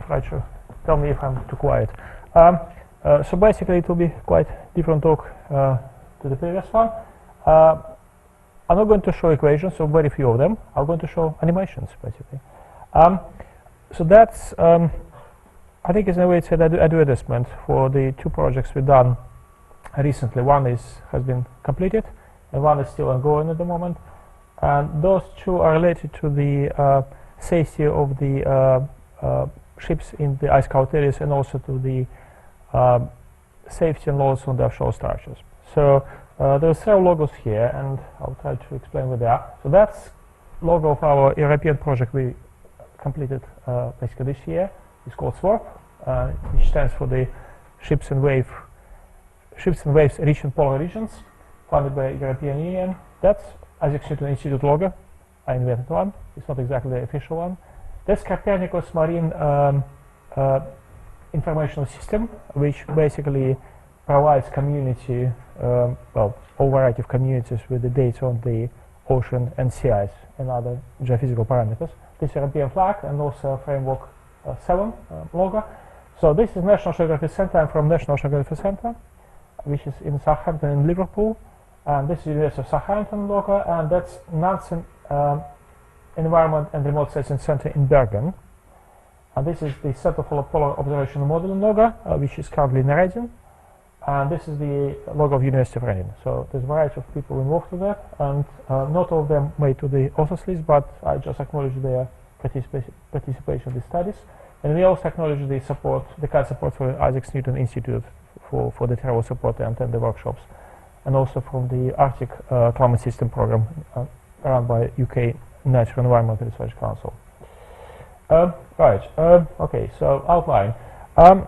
Rachel, tell me if I'm too quiet. So basically it will be quite different talk to the previous one. I'm not going to show equations, so very few of them. I'm going to show animations, basically. So that's, I think in a way it's an advertisement for the two projects we've done recently. One has been completed, and one is still ongoing at the moment. And those two are related to the safety of the ships in the ice covered areas, and also to the safety and loads on the offshore structures. So there are several logos here, and I'll try to explain what they are. So that's logo of our European project we completed basically this year. It's called SWARP, which stands for the Ships and Waves Reaching Polar Regions, funded by European Union. That's Isaac Newton Institute logo. I invented one. It's not exactly the official one. That's Copernicus Marine informational system, which basically provides community, well, a variety of communities with the data on the ocean and sea ice and other geophysical parameters. This European flag and also Framework 7 logo. So this is National Oceanography Center. I'm from National Oceanography Center, which is in Southampton in Liverpool. And this is the University of Southampton logo, and that's Nansen Environment and Remote Sensing Center in Bergen. And this is the Center for Polar Observation and Modeling logo, which is currently in Reading. And this is the logo of University of Reading. So there's a variety of people involved with that, and not all of them made to the authors list, but I just acknowledge their participation in the studies. And we also acknowledge the support, the kind of support for Isaac Newton Institute for the travel support and the workshops, and also from the Arctic Climate System Program run by UK Natural Environment Research Council. Right, okay, so outline. I'm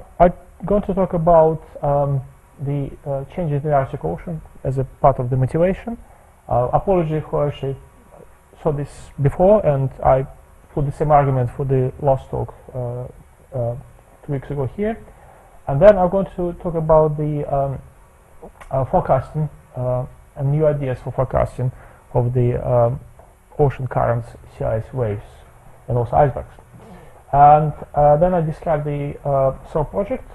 going to talk about the changes in the Arctic Ocean as a part of the motivation. Apology who actually saw this before, and I put the same argument for the last talk 2 weeks ago here. And then I'm going to talk about the forecasting and new ideas for forecasting of the ocean currents, sea ice, waves, and also icebergs. And then I describe the SOAR project.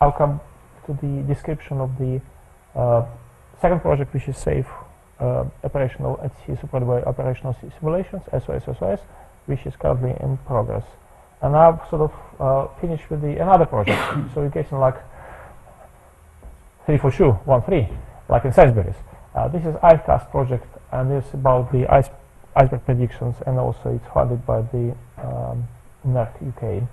I'll come to the description of the second project, which is safe operational at sea supported by operational simulations, SOS, which is currently in progress. And I've sort of finished with another project. So you're getting like 3 for sure, 1 free, like in Sainsbury's. This is IceCast project, and it's about the iceberg predictions, and also it's funded by the NERSC UK.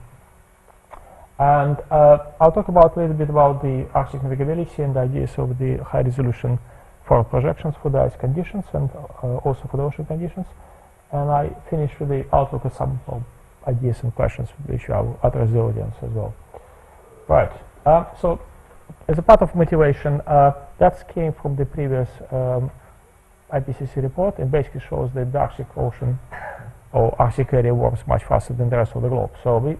And I'll talk about a little bit about the Arctic navigability and the ideas of the high resolution forward projections for the ice conditions and also for the ocean conditions. And I finish with the outlook of some ideas and questions which I will address the audience as well. Right. So as a part of motivation, that came from the previous IPCC report, and basically shows that the Arctic Ocean or Arctic area warms much faster than the rest of the globe. So we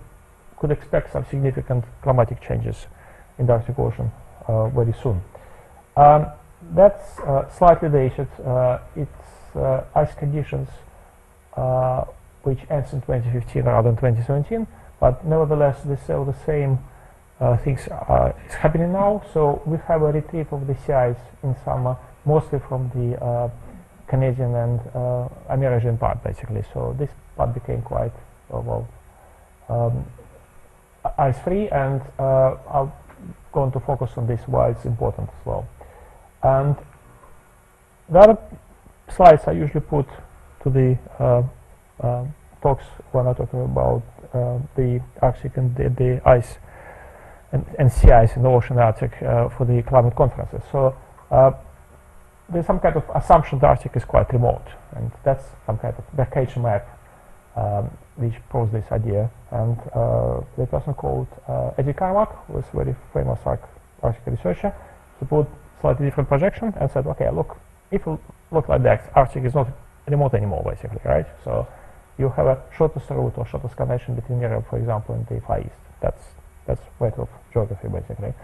could expect some significant climatic changes in the Arctic Ocean very soon. That's slightly dated. It's ice conditions which ends in 2015 rather than 2017, but nevertheless, the same things is happening now. So we have a retreat of the sea ice in summer, mostly from the Canadian and American part, basically. So this part became quite ice-free, and I'm going to focus on this why it's important as well. And the other slides I usually put to the talks when I talk about the Arctic and the ice and sea ice in the ocean Arctic for the climate conferences. So there's some kind of assumption the Arctic is quite remote, and that's some kind of vacation map which proves this idea. And the person called Eddie Carmack, who was a very famous Arctic researcher, to put slightly different projection and said, okay, look, if you look like that, Arctic is not remote anymore, basically, right? So you have a shortest route or shortest connection between Europe, for example, and the Far East. That's matter of geography, basically.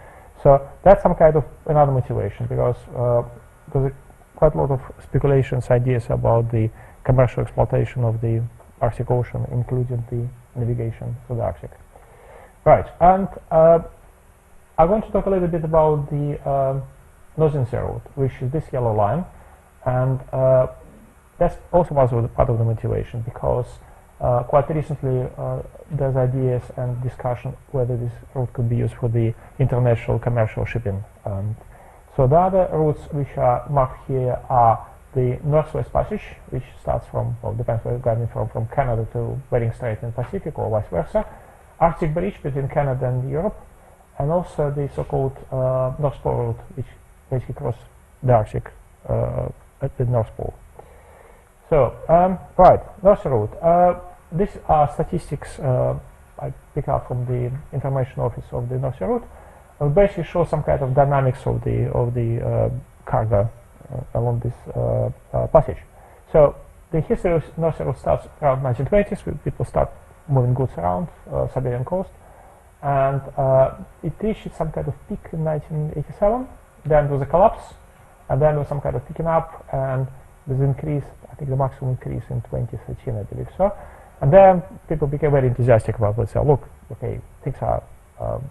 So that's some kind of another motivation, because there's quite a lot of speculations, ideas about the commercial exploitation of the Arctic Ocean, including the navigation through the Arctic. Right, and I'm going to talk a little bit about the Northern Sea route, which is this yellow line, and that's also was part of the motivation, because quite recently there's ideas and discussion whether this route could be used for the international commercial shipping. So the other routes which are marked here are the Northwest Passage, which starts from, well, depends where you're going from Canada to Bering Strait in Pacific or vice versa, Arctic Bridge between Canada and Europe, and also the so-called North Pole route, which basically crosses the Arctic at the North Pole. So, right, North Sea route. These are statistics I pick up from the information office of the North Sea route. We basically show some kind of dynamics of the cargo along this passage. So the history of North Sea route starts around 1920s. People start moving goods around Siberian coast, and it reached some kind of peak in 1987. Then there was a collapse, and then there was some kind of picking up, and there's increase. I think the maximum increase in 2013, I believe so. And then people became very enthusiastic about, let's say, look, okay, things are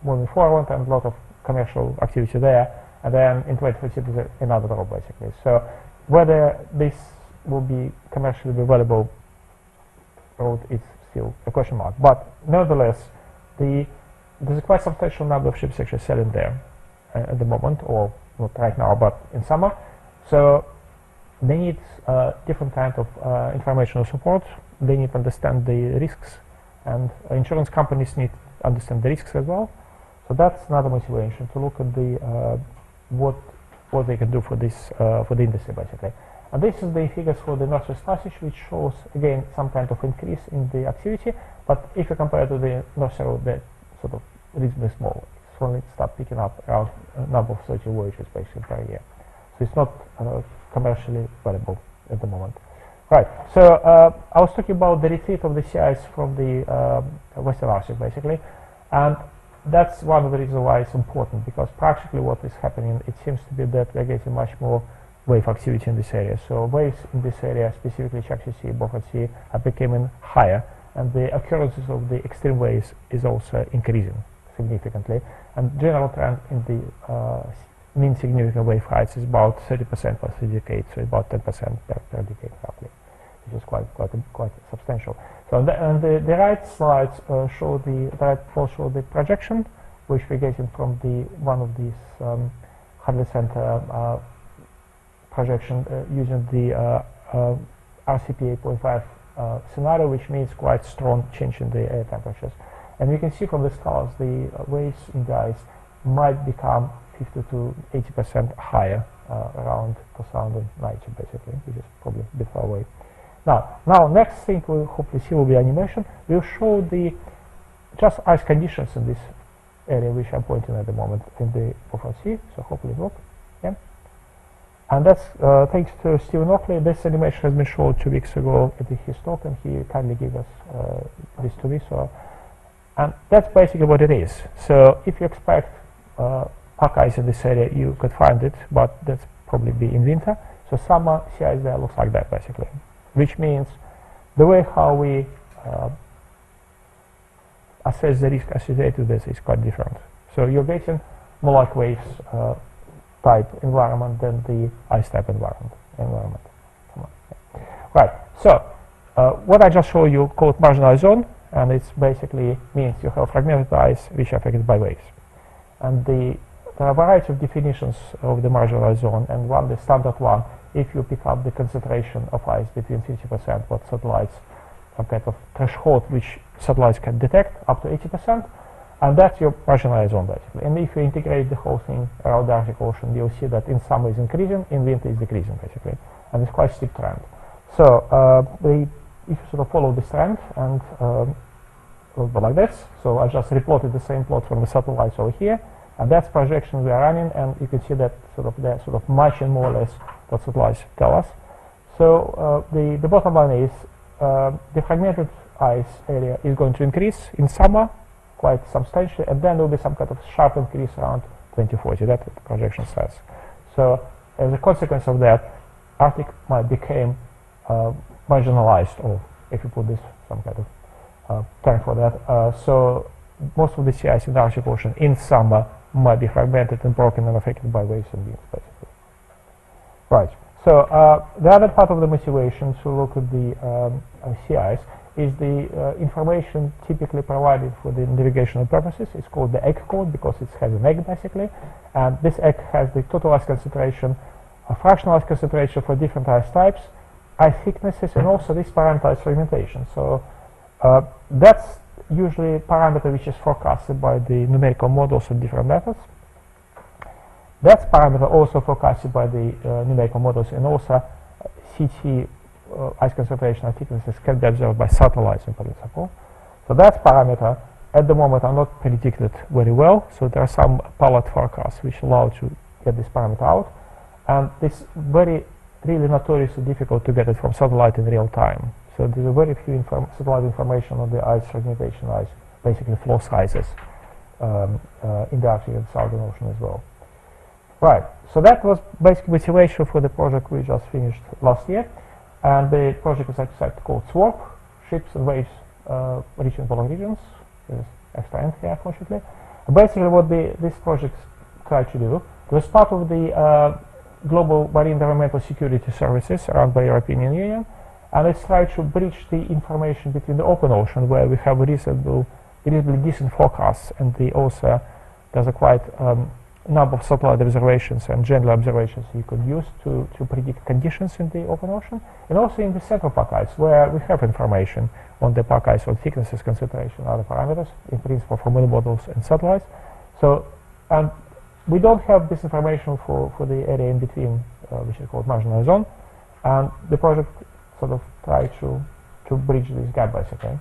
moving forward and a lot of commercial activity there. And then in 2014 there's another drop, basically. So whether this will be commercially valuable road is still a question mark. But nevertheless, there's a quite substantial number of ships actually sailing there at the moment, or not right now, but in summer. So they need different kind of informational support. They need to understand the risks, and insurance companies need to understand the risks as well. So that's another motivation to look at the what they can do for this for the industry, basically. And this is the figures for the Northwest Passage, which shows again some kind of increase in the activity. But if you compare to the North Sea route, they're sort of reasonably small. It's only start picking up around a number of 30 voyages basically per year. So it's not commercially valuable at the moment. Right, so I was talking about the retreat of the sea ice from the Western Arctic, basically, and that's one of the reasons why it's important, because practically what is happening, it seems to be that we're getting much more wave activity in this area. So waves in this area, specifically Chukchi Sea, Beaufort Sea, are becoming higher, and the occurrences of the extreme waves is also increasing significantly. And general trend in the mean significant wave heights is about 30% per 3 decades, so about 10% per decade roughly, which is quite substantial. So the right slides show the projection, which we're getting from one of these 100 center projection using the RCP 8.5 scenario, which means quite strong change in the air temperatures. And you can see from the scales the waves in the ice might become 50 to 80% higher around 2090, basically, which is probably a bit far away. Now, next thing we'll hopefully see will be animation. We'll show the just ice conditions in this area, which I'm pointing at the moment in the Beaufort Sea. So hopefully it works. Yeah. And that's thanks to Stephen Oakley. This animation has been shown 2 weeks ago at his talk, and he kindly gave us this to me. So, and that's basically what it is. So if you expect pack ice in this area, you could find it, but that's probably be in winter. So summer sea ice there looks like that, basically, which means the way how we assess the risk associated with this is quite different. So you're getting more like waves type environment than the ice type environment. Right, so what I just showed you called marginalized zone, and it's basically means you have fragmented ice which are affected by waves. And there are a variety of definitions of the marginalized zone, and the standard one, if you pick up the concentration of ice between 50% what satellites, some kind of threshold which satellites can detect, up to 80%, and that's your marginalized zone, basically. And if you integrate the whole thing around the Arctic Ocean, you'll see that in summer is increasing, in winter is decreasing, basically, and it's quite steep trend. So if you sort of follow this trend and like this, so I just replotted the same plot from the satellites over here, and that's projection we are running, and you can see that they're sort of matching more or less what satellites tell us. So the bottom line is the fragmented ice area is going to increase in summer quite substantially, and then there will be some kind of sharp increase around 2040. That's what the projection says. So as a consequence of that, Arctic might become marginalized or if you put this some kind of term for that. So most of the sea ice in the Arctic Ocean in summer might be fragmented and broken and affected by waves and winds, basically. Right. So the other part of the motivation to look at the sea ice is the information typically provided for the navigational purposes. It's called the egg code because it has an egg, basically. And this egg has the total ice concentration, a fractional ice concentration for different ice types, ice thicknesses, and also this parameter ice fragmentation. So that's usually a parameter which is forecasted by the numerical models of different methods. That's parameter also forecasted by the numerical models, and also CT ice concentration and thicknesses can be observed by satellites in principle. So that parameter at the moment are not predicted very well. So there are some palette forecasts which allow to get this parameter out, and it's really notoriously difficult to get it from satellite in real time. So there's a very few satellite information on the ice fragmentation, ice, basically flow sizes in the Arctic and Southern Ocean as well. Right, so that was basically motivation for the project we just finished last year. And the project is actually called SWARP, Ships and Waves Reaching Polar Regions. There's extra entry, unfortunately. Basically what this project tried to do, it was part of the Global Marine Environmental Security Services run by European Union, and it's tried to bridge the information between the open ocean, where we have reasonably decent forecasts, and also there's a quite number of satellite observations and general observations you could use to predict conditions in the open ocean, and also in the central pack ice, where we have information on the pack ice on thicknesses, concentration, other parameters, in principle from wind models and satellites. So, and we don't have this information for the area in between, which is called marginal zone, and the project sort of tried to bridge this gap, basically.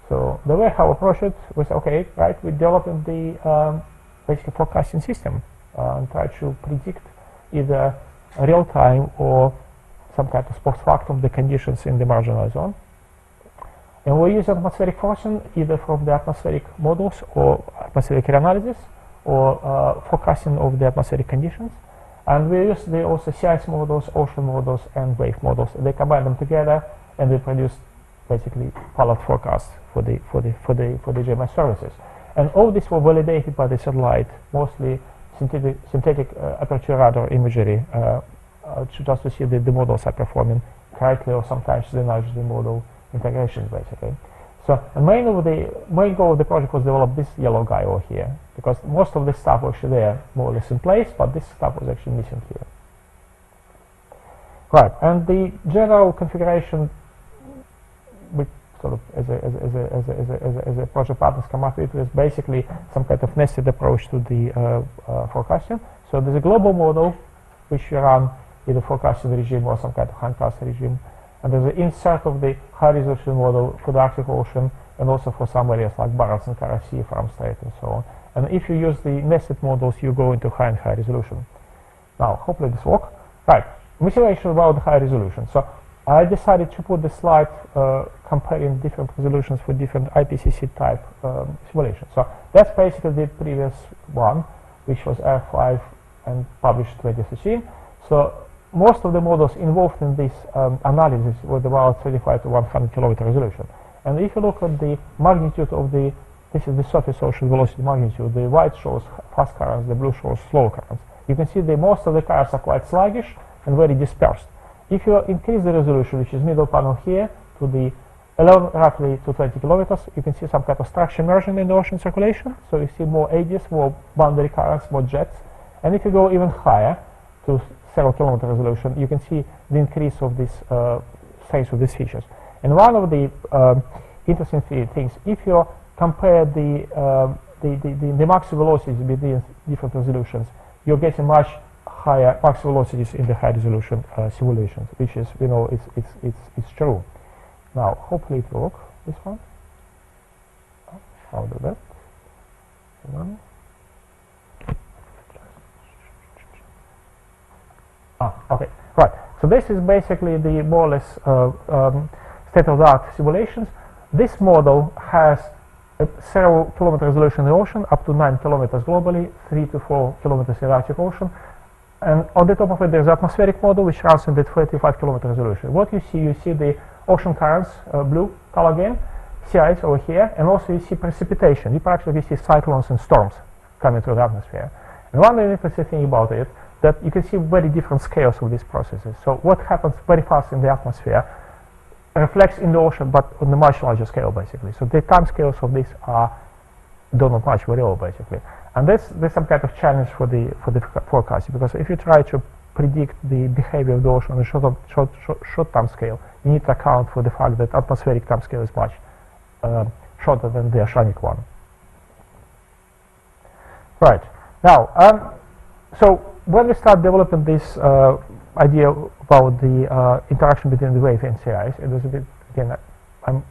So the way how we approached it was, okay, right, we developed the basically forecasting system and try to predict either real time or some kind of post factum the conditions in the marginal zone. And we use atmospheric forcing either from the atmospheric models or atmospheric analysis or forecasting of the atmospheric conditions. And we use the also sea ice models, ocean models, and wave models. They combine them together, and we produce basically palette forecasts for the GMS services. And all this was validated by the satellite, mostly synthetic aperture radar imagery, just to see that the models are performing correctly, or sometimes they nudge the model integrations, basically. So the main goal of the project was to develop this yellow guy over here, because most of the stuff was actually there, more or less in place, but this stuff was actually missing here. Right, and the general configuration, which sort of as a project partners come up with, is basically some kind of nested approach to the forecasting. So there's a global model which you run in the forecasting regime or some kind of handcast regime, and there's an insert of the high resolution model for the Arctic Ocean and also for some areas like Barents and Kara Sea, Farm Strait, and so on. And if you use the nested models, you go into high and high resolution. Now, hopefully this works. Right, motivation about the high resolution. So I decided to put the slide comparing different resolutions for different IPCC type simulations. So that's basically the previous one, which was R5 and published 2013. So most of the models involved in this analysis were about 35 to 100 kilometer resolution. And if you look at the magnitude of this is the surface ocean velocity magnitude. The white shows fast currents, the blue shows slow currents. You can see that most of the currents are quite sluggish and very dispersed. If you increase the resolution, which is middle panel here, to the 11 roughly to 20 kilometers, you can see some kind of structure emerging in the ocean circulation. So you see more eddies, more boundary currents, more jets. And if you go even higher to several kilometer resolution, you can see the increase of this phase of these features. And one of the interesting things, if you compare the max velocities between different resolutions, you're getting much higher max velocities in the high resolution simulations, which is, we know, it's true. Now, hopefully it works, this one. I'll do that. Okay, right. So this is basically the more or less state-of-the-art simulations. This model has a several kilometer resolution in the ocean, up to 9 kilometers globally, 3 to 4 kilometers in the Arctic Ocean. And on the top of it, there's an atmospheric model, which runs in the 35 kilometer resolution. What you see the ocean currents, blue color again, sea ice over here, and also you see precipitation. You actually see cyclones and storms coming through the atmosphere. And one interesting thing about it, that you can see very different scales of these processes. So what happens very fast in the atmosphere reflects in the ocean, but on a much larger scale, basically. So the time scales of this do not match very well, basically. And there's some kind of challenge for the forecasting, because if you try to predict the behavior of the ocean on a short time scale, you need to account for the fact that atmospheric time scale is much shorter than the oceanic one. Right. Now, so when we start developing this idea about the interaction between the wave and sea ice, it was a bit, again, I'm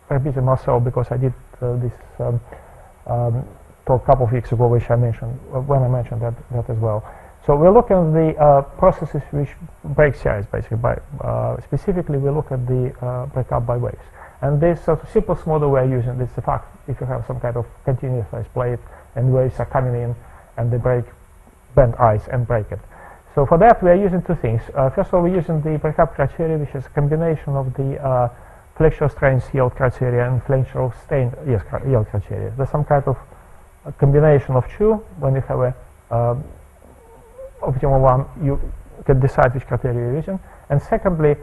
repeating myself because I did this talk a couple of weeks ago, which I mentioned, when I mentioned that as well. So we're looking at the processes which break sea ice, basically. Specifically, we look at the breakup by waves. And this sort of simplest model we're using is the fact if you have some kind of continuous ice plate and waves are coming in and they bend ice and break it. So for that, we are using two things. First of all, we're using the breakup criteria, which is a combination of the flexural strains yield criteria and flexural strain yield criteria. There's some kind of a combination of two. When you have a optimal one, you can decide which criteria you're using. And secondly,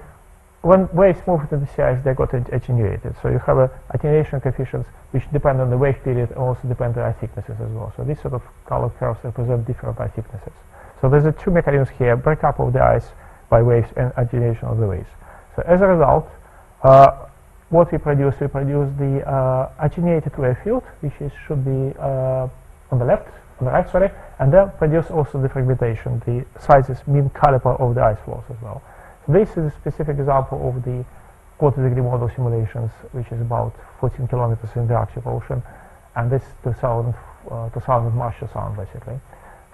when waves move into the sea ice, they got attenuated. So you have attenuation coefficients which depend on the wave period and also depend on ice thicknesses as well. So these sort of colored curves represent different ice thicknesses. So there's two mechanisms here: breakup of the ice by waves and attenuation of the waves. So as a result, what we produce the attenuated wave field, which should be on the right, sorry, and then produce also the fragmentation, the sizes, mean caliper of the ice flows as well. So this is a specific example of the quarter-degree model simulations, which is about 14 kilometers in the Arctic Ocean, and this 2000 Marsh Sound, basically.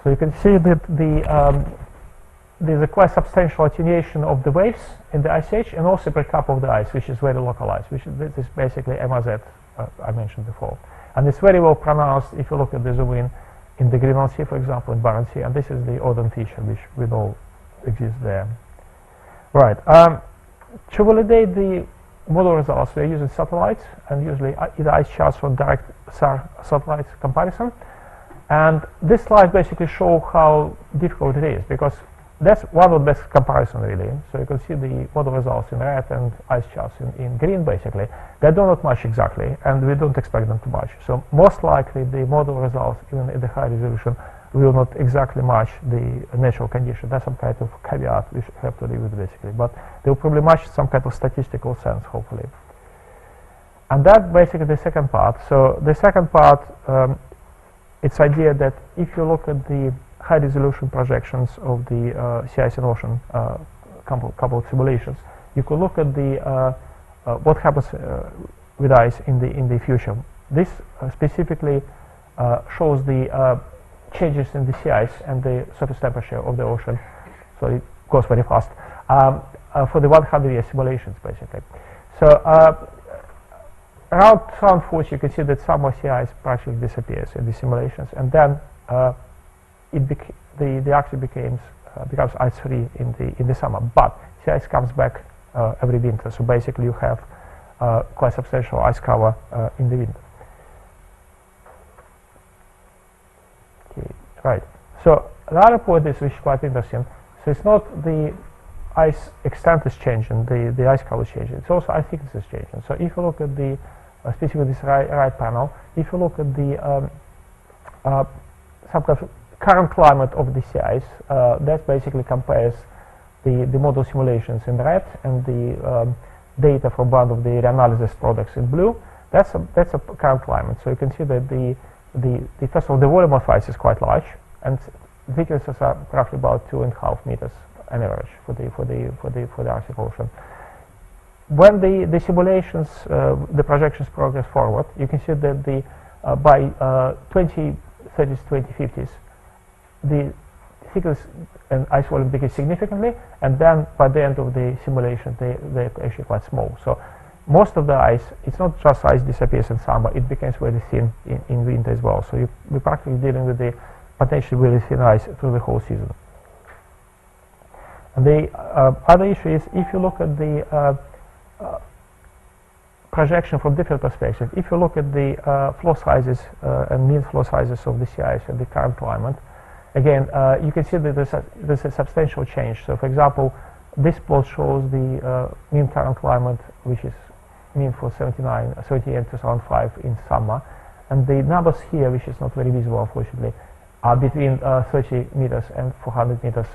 So you can see that there's a quite substantial attenuation of the waves in the ice age, and also breakup of the ice, which is very localized, this is basically MRZ I mentioned before. And it's very well pronounced if you look at the zoom in the Greenland Sea, for example, in Barents Sea, and this is the Odin feature, which we know exists there. Right. To validate the model results, we're using satellites, and usually either ice charts or direct SAR satellite comparison. And this slide basically shows how difficult it is, because that's one of the best comparison, really. So you can see the model results in red and ice charts in green, basically. They do not match exactly, and we don't expect them to match. So most likely the model results, even at the high resolution, will not exactly match the natural condition. That's some kind of caveat we have to live with, basically. But they will probably match some kind of statistical sense, hopefully. And that's basically the second part. So the second part, it's idea that if you look at the high resolution projections of the sea ice and ocean couple of simulations, you could look at the what happens with ice in the future. This specifically shows the changes in the sea ice and the surface temperature of the ocean. So it goes very fast for the 100-year simulations, basically. So around 2040, you can see that some of sea ice practically disappears in the simulations, and then the Arctic becomes ice-free in the summer. But sea ice comes back every winter. So basically, you have quite substantial ice cover in the winter. Okay, right. So the other point is, which is quite interesting. So it's not the ice extent is changing, the ice cover is changing. It's also ice thickness is changing. So if you look at the specifically this right panel, if you look at the some kind of current climate of the sea ice, that basically compares the model simulations in red and the data from one of the reanalysis products in blue. That's a current climate. So you can see that the first of all, the volume of ice is quite large, and thicknesses are roughly about 2.5 meters on average for the Arctic Ocean. When the simulations, the projections progress forward, you can see that by 2030s, 2050s, the thickness and ice volume decrease significantly, and then by the end of the simulation, they're actually quite small. So most of the ice, it's not just ice disappears in summer, it becomes very thin in winter as well. So we're practically dealing with the potentially really thin ice through the whole season. And the other issue is, if you look at the projection from different perspectives. If you look at the flow sizes and mean flow sizes of the sea ice at the current climate, again, you can see that there's a substantial change. So, for example, this plot shows the mean current climate, which is mean for 78 2005 in summer, and the numbers here, which is not very visible unfortunately, are between 30 meters and 400 meters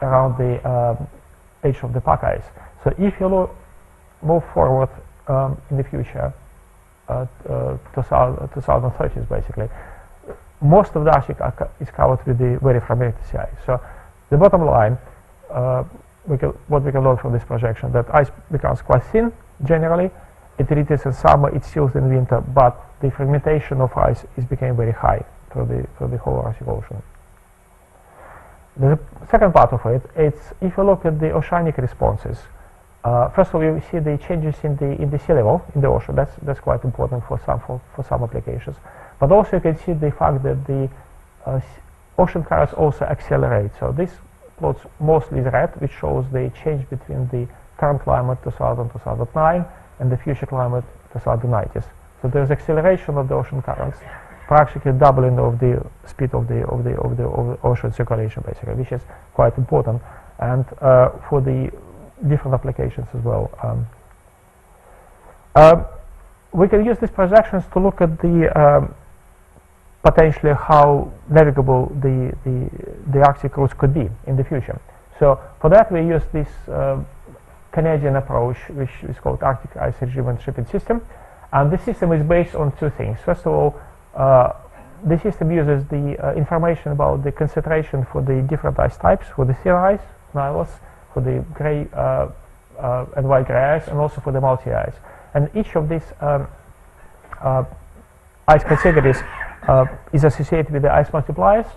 around the edge of the pack ice. So if you move forward in the future, 2030s basically, most of the Arctic is covered with the very fragmented sea ice. So the bottom line, what we can learn from this projection, that ice becomes quite thin generally. It retreats in summer, it seals in winter, but the fragmentation of ice became very high for the whole Arctic Ocean. The second part of it, it's if you look at the oceanic responses. First of all, you see the changes in the sea level in the ocean. That's quite important for some applications. But also you can see the fact that the ocean currents also accelerate. So this plot mostly is red, which shows the change between the current climate 2009 and the future climate 2090s. So there's acceleration of the ocean currents, practically doubling of the speed of the ocean circulation basically, which is quite important, and for the different applications as well. We can use these projections to look at the potentially how navigable the Arctic routes could be in the future. So for that we use this Canadian approach, which is called Arctic Ice Regime and Shipping System, and this system is based on two things. First of all, the system uses the information about the concentration for the different ice types, for the thin ice, Nicolaus, for the gray and white gray ice, and also for the multi ice. And each of these ice categories is associated with the ice multipliers.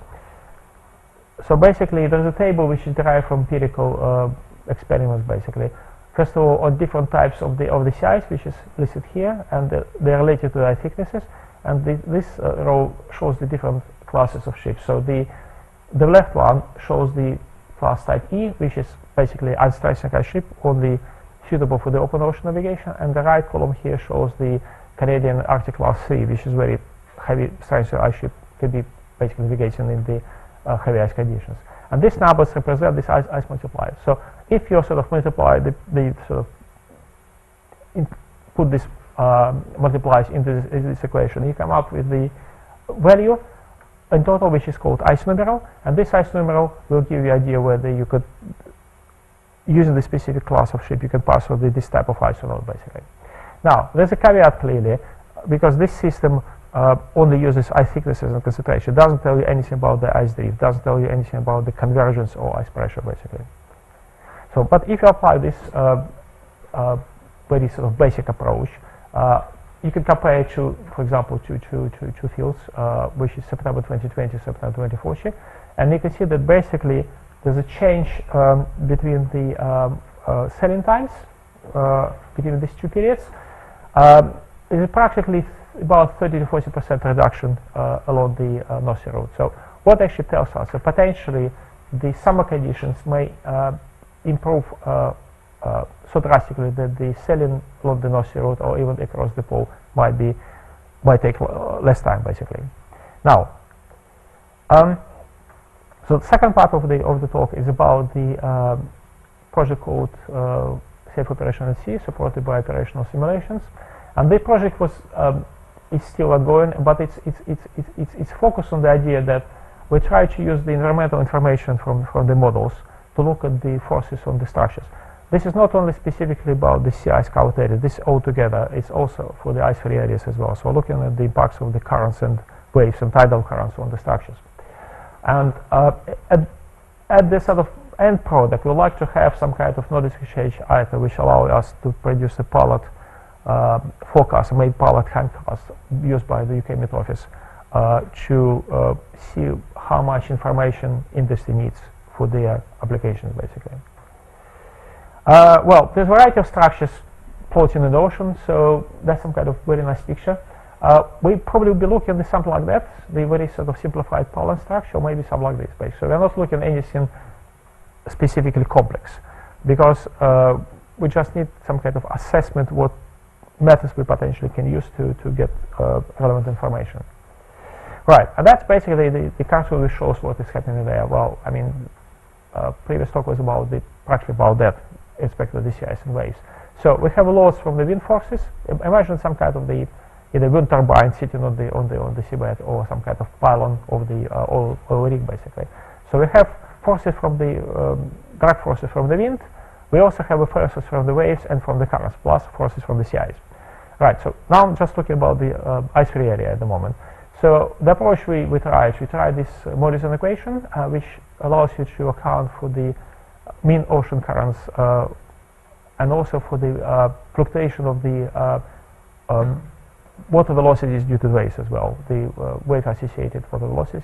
So basically, there's a table which is derived from empirical experiments. Basically, first of all, on different types of the sea ice, which is listed here, and they are related to the ice thicknesses. And this row shows the different classes of ships. So the left one shows the class type E, which is basically unstressed ice ship, only suitable for the open ocean navigation, and the right column here shows the Canadian Arctic Class 3, which is very heavy strength ice ship, can be basically navigating in the heavy ice conditions. And these numbers represent this ice multiplier. So if you sort of multiply put this multiplies into this equation, you come up with the value in total, which is called ice numeral, and this ice numeral will give you an idea whether you could, using the specific class of ship, you can pass over this type of ice or not, basically. Now, there's a caveat clearly, because this system only uses ice thicknesses and concentration. It doesn't tell you anything about the ice drift, doesn't tell you anything about the convergence or ice pressure, basically. So, but if you apply this very sort of basic approach, you can compare it to, for example, to fields, which is September 2020, September 2040, and you can see that basically there's a change between the sailing times between these two periods. Is practically about 30 to 40% reduction along the North Sea route. So what actually tells us that potentially the summer conditions may improve so drastically that the sailing along the North Sea route or even across the pole might take less time, basically. Now, so the second part of the talk is about the project called Safe Operation at Sea, supported by operational simulations. And the project is still ongoing, but it's focused on the idea that we try to use the environmental information from the models to look at the forces on the structures. This is not only specifically about the sea ice covered area. This altogether is also for the ice-free areas as well. So looking at the impacts of the currents and waves and tidal currents on the structures. And at this sort of end product, we like to have some kind of notification item which allow us to produce a palette forecast, made palette handcast used by the UK Met Office to see how much information industry needs for their applications, basically. Well, there's a variety of structures floating in the ocean, so that's some kind of very nice picture. We probably will be looking at something like that, the very sort of simplified pollen structure, or maybe something like this. So we're not looking at anything specifically complex, because we just need some kind of assessment what methods we potentially can use to get relevant information. Right, and that's basically the cartoon which shows what is happening there. Well, I mean, previous talk was about practically about that aspect of the sea ice and waves. So we have loads from the wind forces. Imagine some kind of either wind turbine sitting on the seabed or some kind of pylon of the oil rig, basically. So we have forces from the drag forces from the wind. We also have forces from the waves and from the currents, plus forces from the sea ice. Right. So now I'm just talking about the ice-free area at the moment. So the approach we tried this Morrison equation, which allows you to account for the mean ocean currents and also for the fluctuation of the water velocities due to the waves as well, the wave associated water velocities.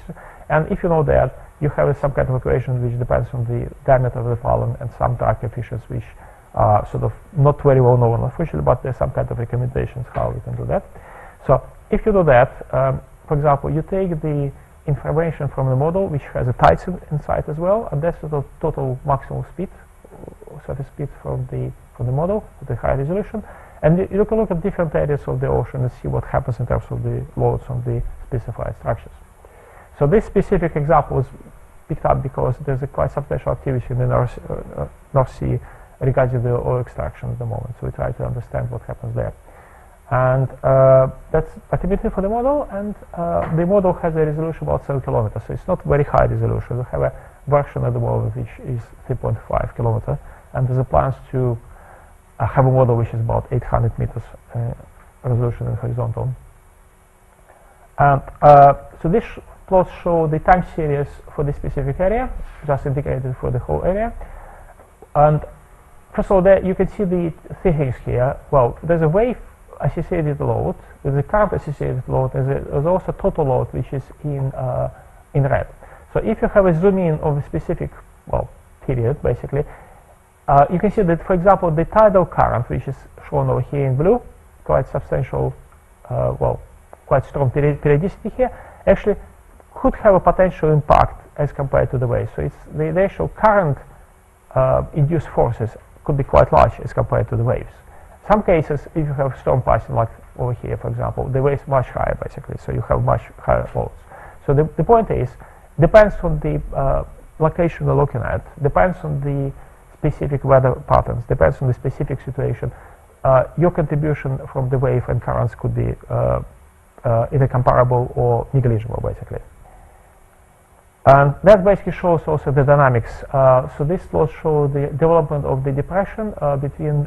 And if you know that, you have some kind of equation which depends on the diameter of the pylon and some drag coefficients which are sort of not very well known officially, but there's some kind of recommendations how we can do that. So if you do that, for example, you take the information from the model, which has a tides inside as well, and that's the total maximum speed, surface speed from the model, with the high resolution, and you can look at different areas of the ocean and see what happens in terms of the loads on the specified structures. So this specific example was picked up because there's a quite substantial activity in the North Sea regarding the oil extraction at the moment. So we try to understand what happens there. And that's activity for the model, and the model has a resolution about 7 kilometers, so it's not very high resolution. We have a version at the moment which is 3.5 kilometers, and there's a plans to have a model which is about 800 meters resolution and horizontal. And so this plots show the time series for this specific area, just indicated for the whole area. And first of all, there you can see the three things here. Well, there's a wave associated load, there's a current associated load, there's also total load which is in red. So if you have a zoom in of a specific period, basically, you can see that, for example, the tidal current, which is shown over here in blue, quite substantial, quite strong periodicity here, actually could have a potential impact as compared to the waves. So it's the actual current induced forces could be quite large as compared to the waves. Some cases, if you have storm passing, like over here, for example, the waves much higher, basically, so you have much higher loads. So the point is, depends on the location you're looking at, depends on the specific weather patterns, depends on the specific situation. Your contribution from the wave and currents could be either comparable or negligible, basically. And that basically shows also the dynamics. So this plot shows the development of the depression between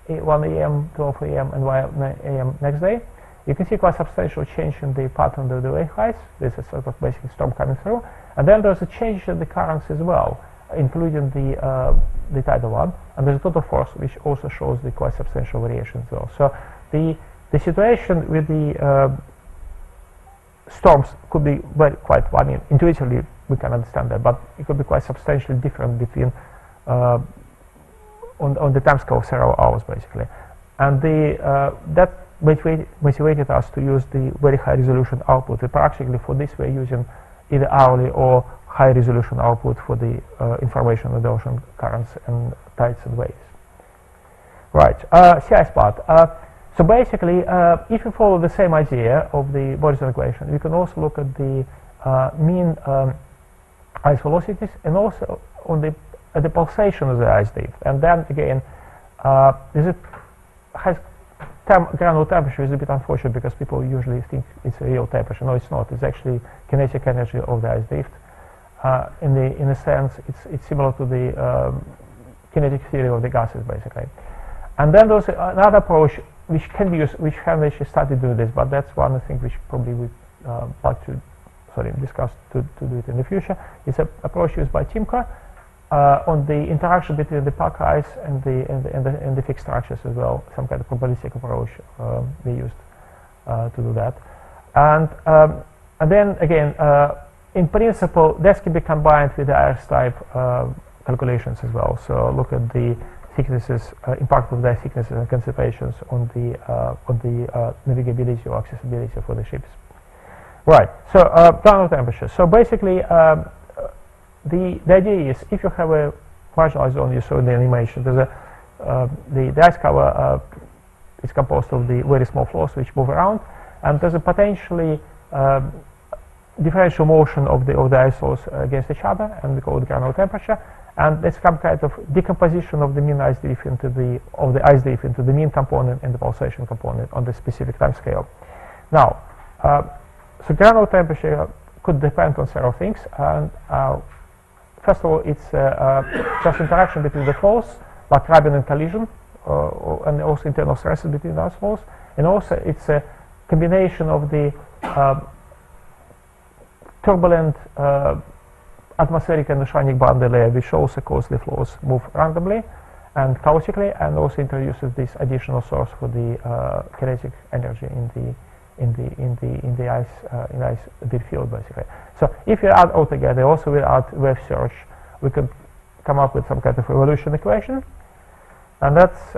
1 a.m., 12 a.m. and 1 a.m. next day. You can see quite substantial change in the pattern of the wave heights. This is sort of basically storm coming through. And then there's a change in the currents as well, including the tidal one. And there's a total force, which also shows the quite substantial variation as well. So the situation with the storms could be I mean, intuitively we can understand that, but it could be quite substantially different between on the time scale of several hours, basically. And that motivated us to use the very high resolution output. Practically for this we're using either hourly or high resolution output for the information of the ocean currents and tides and waves. Right, sea ice part. So basically, if you follow the same idea of the Morrison equation, you can also look at the mean ice velocities and also on the pulsation of the ice drift. And then again, granular temperature is a bit unfortunate because people usually think it's a real temperature. No, it's not. It's actually kinetic energy of the ice drift. In a sense, it's similar to the kinetic theory of the gases, basically. And then there's another approach which can be used, which have actually started doing this, but that's one thing which probably we like to discuss to do it in the future. It's an approach used by TIMCA on the interaction between the pack ice and the fixed structures as well. Some kind of probabilistic approach they used to do that. And then again, in principle, this can be combined with the ice type calculations as well. So look at the thicknesses, impact of the thicknesses and concentrations on the navigability or accessibility for the ships. Right. So ground temperature. So basically, the idea is if you have a marginal zone, you saw in the animation, there's the ice cover it's composed of the very small flows which move around, and there's a potentially differential motion of the ice flows against each other, and we call it granular temperature. And there's some kind of decomposition of the mean ice drift into the ice drift into the mean component and the pulsation component on the specific time scale. Now, so granular temperature could depend on several things. And first of all, it's just interaction between the flows, like rubbing and collision, and also internal stresses between those flows. And also, it's a combination of the turbulent atmospheric and oceanic boundary layer, which also causes the flows move randomly and chaotically, and also introduces this additional source for the kinetic energy in the ice deep field, basically. So if you add all together, also we add wave surge, we could come up with some kind of evolution equation, and that's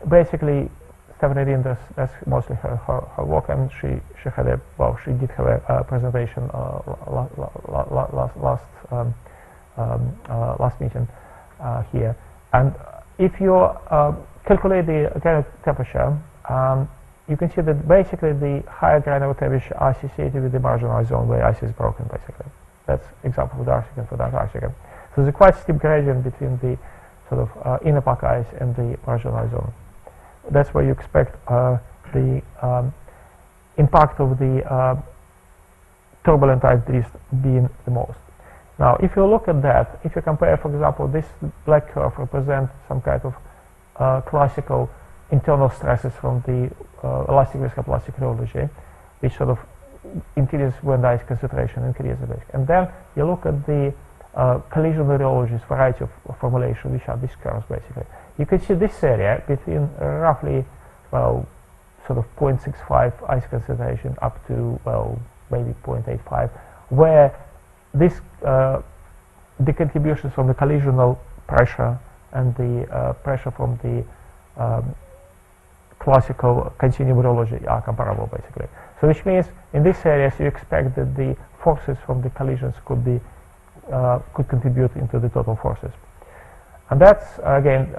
basically Stefanie Rynders. That's mostly her work, and she did have a presentation last meeting here. And if you calculate the granular temperature, you can see that basically the higher granular temperature are associated with the marginal zone where ice is broken, basically. That's example for the Arctic and for the Antarctic. So there's a quite steep gradient between the sort of inner pack ice and the marginal zone. That's where you expect the impact of the turbulent ice drift being the most. Now, if you look at that, if you compare, for example, this black curve represents some kind of classical internal stresses from the elastic viscoplastic rheology, which sort of increases when the ice concentration increases. And then you look at the collision rheology's variety of formulation, which are these curves, basically. You can see this area between roughly, well, sort of 0.65 ice concentration up to, well, maybe 0.85, where this the contributions from the collisional pressure and the pressure from the classical continuum rheology are comparable, basically. So which means in these areas you expect that the forces from the collisions could be could contribute into the total forces. And that's again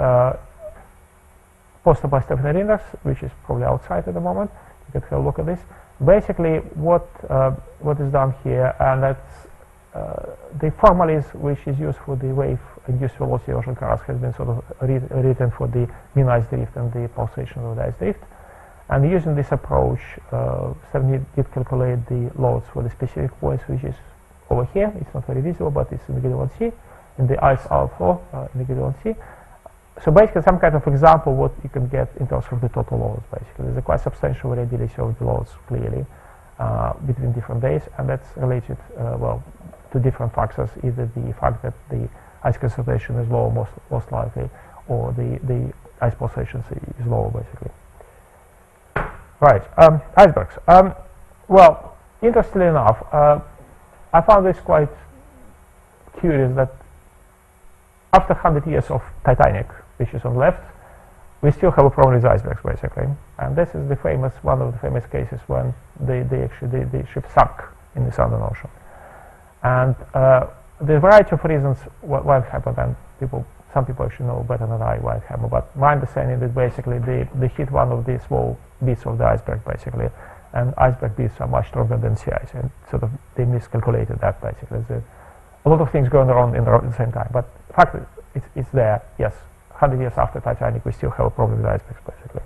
posted by Stefanie Rynders, which is probably outside at the moment. You can have a look at this. Basically, what is done here, and that's the formulas which is used for the wave-induced velocity ocean currents has been sort of written for the mean ice drift and the pulsation of the ice drift. And using this approach, Stefanie did calculate the loads for the specific points, which is over here. It's not very visible, but it's in the Gideon Sea, in the ice outflow in the Gideon Sea. So basically, some kind of example what you can get in terms of the total loads. Basically, there's a quite substantial variability of the loads clearly between different days, and that's related well to different factors, either the fact that the ice concentration is low, most likely, or the ice pulsation is low, basically. Right, icebergs. Well, interestingly enough, I found this quite curious that after 100 years of Titanic, which is on the left, we still have a problem with icebergs, basically. And this is the one of the famous cases when the ship sank in the Southern Ocean. And the variety of reasons why it happened, and some people actually know better than I why it happened, but my understanding is basically they hit one of the small bits of the iceberg, basically, and iceberg bits are much stronger than sea ice, and sort of they miscalculated that, basically. There's a lot of things going on at the same time, but the fact is it's there, yes. 100 years after Titanic, we still have a problem with icebergs, basically.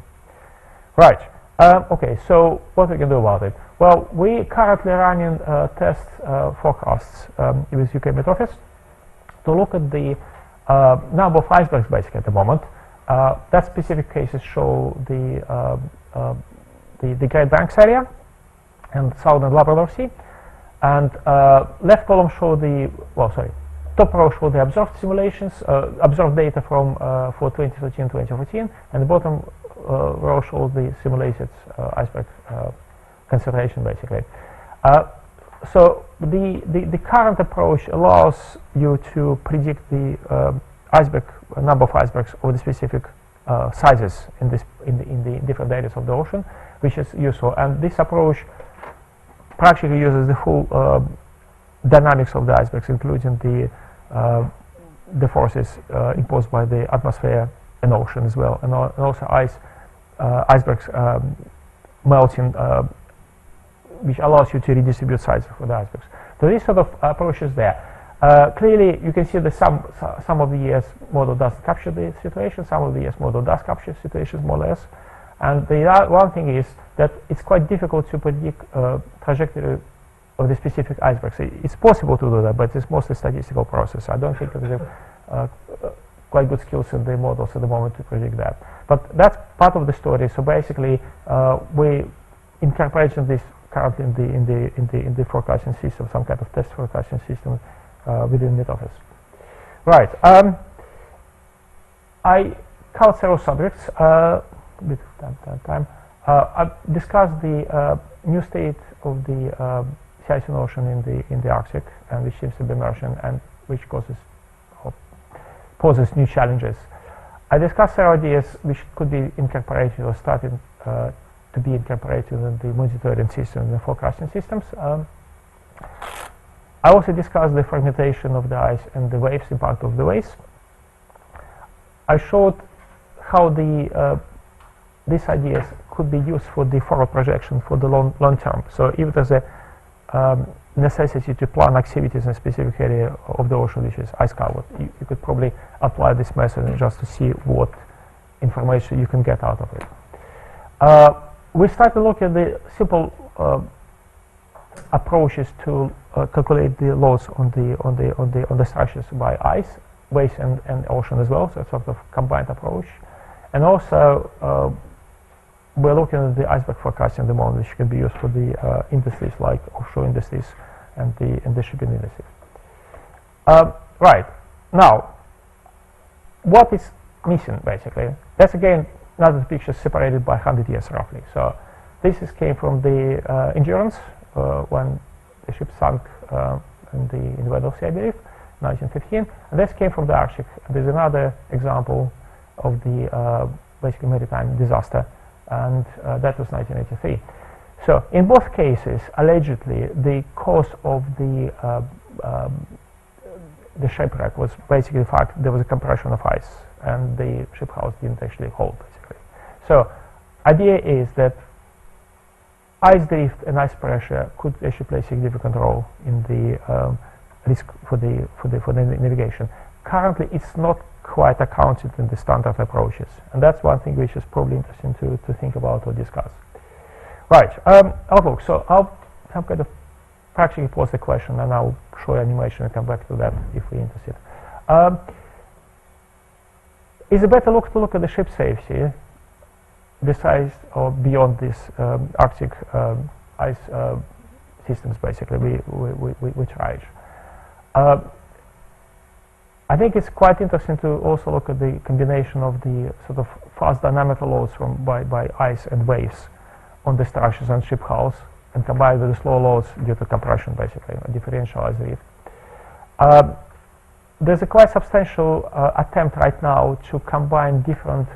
Right. Okay, so what we can do about it? Well, we currently running test forecasts with UK Met Office to look at the number of icebergs, basically, at the moment. That specific cases show the Great Banks area and Southern Labrador Sea, and left column show the top row show the observed simulations, observed data from for 2013-2014, and the bottom row shows the simulated iceberg concentration, basically. So the current approach allows you to predict the number of icebergs of the specific sizes in the different areas of the ocean, which is useful. And this approach practically uses the full dynamics of the icebergs, including the forces imposed by the atmosphere and ocean as well, and also ice icebergs melting, which allows you to redistribute size for the icebergs. So these sort of approaches there. Clearly, you can see that some of the ES model doesn't capture the situation, some of the ES model does capture situations more or less. And the one thing is that it's quite difficult to predict trajectory of the specific icebergs. It's possible to do that, but it's mostly a statistical process. I don't think there's quite good skills in the models at the moment to predict that. But that's part of the story. So basically, we incorporating this currently in the forecasting system, some kind of test forecasting system within mid-office. Right. I covered several subjects. Bit of time. I discussed the new state of the sea ice and ocean in the Arctic, and which seems to be emerging, and which poses new challenges. I discussed several ideas which could be incorporated or started to be incorporated in the monitoring system and the forecasting systems. I also discussed the fragmentation of the ice and the waves, impact of the waves. I showed how these ideas could be used for the forward projection for the long term. So if there's a necessity to plan activities in a specific area of the ocean which is ice covered, you could probably apply this method just to see what information you can get out of it. We started to look at the simple approaches to calculate the loads on the structures by ice, waves, and ocean as well. So it's sort of combined approach. And also we're looking at the iceberg forecasting at the moment, which can be used for the industries like offshore industries and the shipping industry. Right now, what is missing basically? That's again another picture separated by 100 years roughly. So this came from the Endurance when the ship sunk in the Red Sea, I believe, 1915, and this came from the Arctic. There's another example of the basically maritime disaster, and that was 1983. So in both cases, allegedly, the cause of the shipwreck was basically the fact there was a compression of ice, and the ship house didn't actually hold, basically. So idea is that ice drift and ice pressure could actually play a significant role in the risk for the navigation. Currently, it's not quite accounted in the standard approaches, and that's one thing which is probably interesting to think about or discuss. Right, outlook. So I'll kind of practically pose the question, and I'll show you animation and come back to that if we're interested. Is it better to look at the ship safety besides or beyond this Arctic ice systems? Basically, we tried. I think it's quite interesting to also look at the combination of the sort of fast dynamical loads by ice and waves on the structures and ship hulls, and combined with the slow loads due to compression, basically, a differential ice drift. There's a quite substantial attempt right now to combine different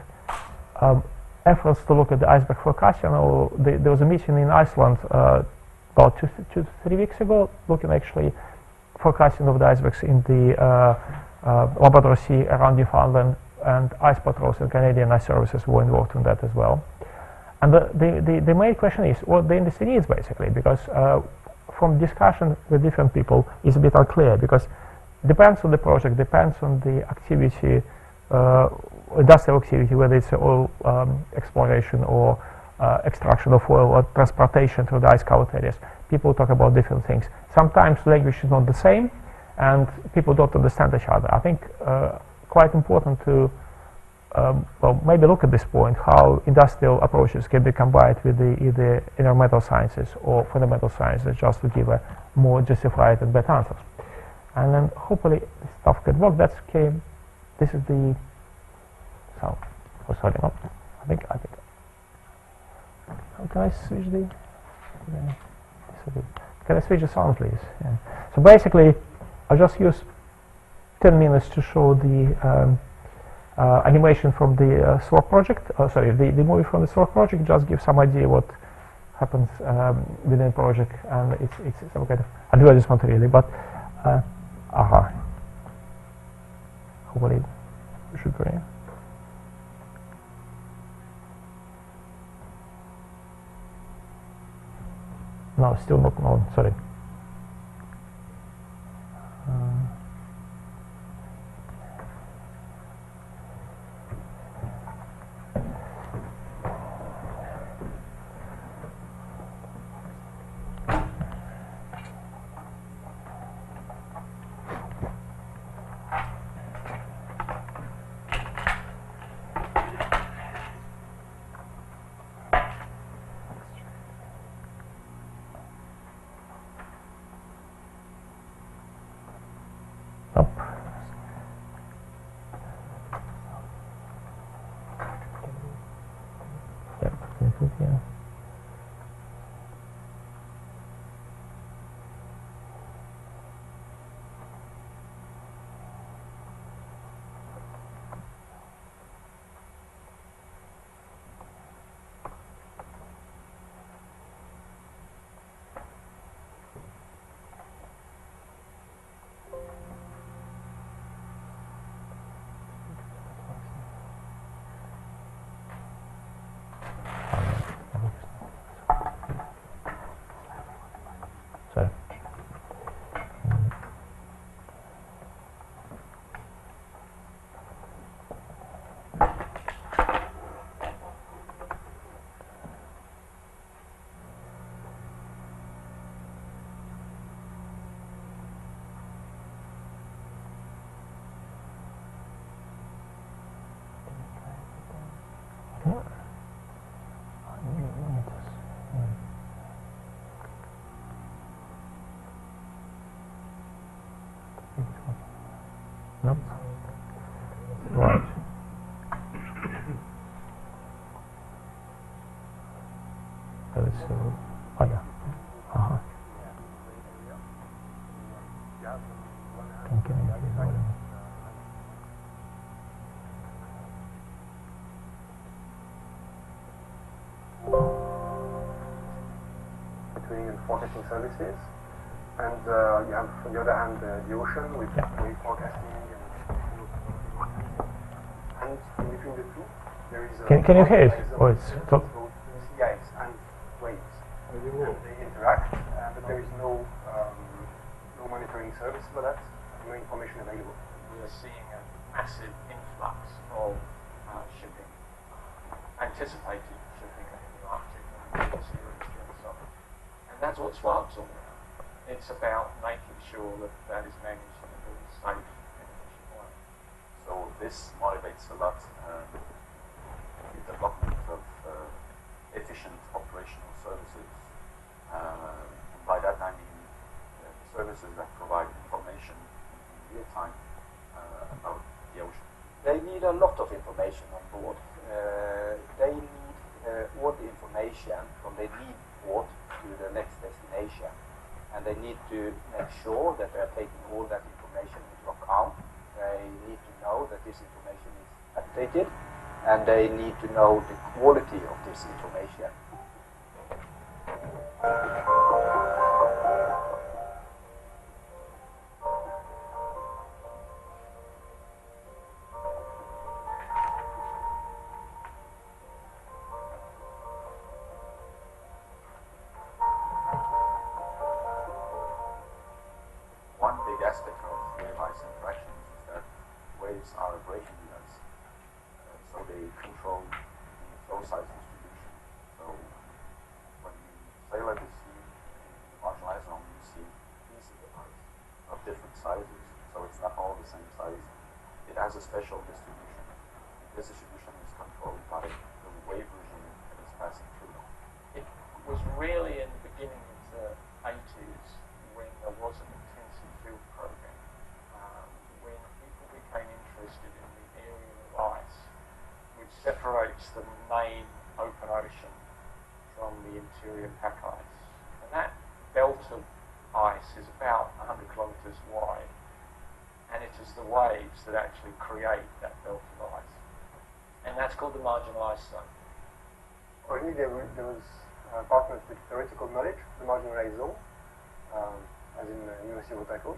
efforts to look at the iceberg forecasting. There was a meeting in Iceland about 2 to 3 weeks ago, looking actually forecasting of the icebergs in the Labrador Sea around Newfoundland, and ice patrols and Canadian ice services were involved in that as well. And the main question is what the industry needs, basically, because from discussion with different people it's a bit unclear, because it depends on the project, depends on the activity, industrial activity, whether it's oil exploration or extraction of oil or transportation through the ice-covered areas. People talk about different things. Sometimes language is not the same, and people don't understand each other. I think quite important to well, maybe look at this point, how industrial approaches can be combined with either environmental sciences or fundamental sciences, just to give a more justified and better answers. And then hopefully this stuff can work. This is the sound. Oh, sorry, no. I think. How can I switch the? Can I switch the sound, please? Yeah. So basically, I'll just use 10 minutes to show the animation from the SWORD project. The movie from the SWORD project. Just give some idea what happens within the project, and it's some kind of advertisement really. But hopefully it should go in. No, still not known, sorry. Yeah. So. Nope. Right. So it's oh yeah. Between and forecasting services, and you have on the other hand the ocean with wave forecasting, and in between the two there is can you hear it? Oh, it's sea ice and waves. And they interact, but there is no monitoring service for that, no information available. We are seeing a massive influx of shipping, anticipated shipping in the Arctic and the series and so on. And that's what SWAP's all about. It's about making sure that that is managed in a very safe and efficient way. So this motivates a lot the development of efficient operational services. By that I mean the services that provide information in real time about the ocean. They need a lot of information on board. They need all the information from the lead port to the next destination. And they need to make sure that they are taking all that information into account. They need to know that this information is updated, and they need to know the quality of this information. One big aspect of wave-ice interactions is that waves are abrasion units, so they control the flow size distribution. So when you sail at the sea in the marginal ice zone, you see pieces of ice of different sizes, so it's not all the same size. It has a special distribution. This distribution is controlled by the wave regime that is passing through. It was really in the beginning of the 80s when there was an intensive field program, when people became interested in the area of ice which separates the main open ocean from the interior pack ice. And that belt of ice is about 100 kilometres wide, and it is the waves that actually create that belt of ice. And that's called the marginal ice zone. Originally there was partners with theoretical knowledge, the marginal ice zone, as in University of Hosekova.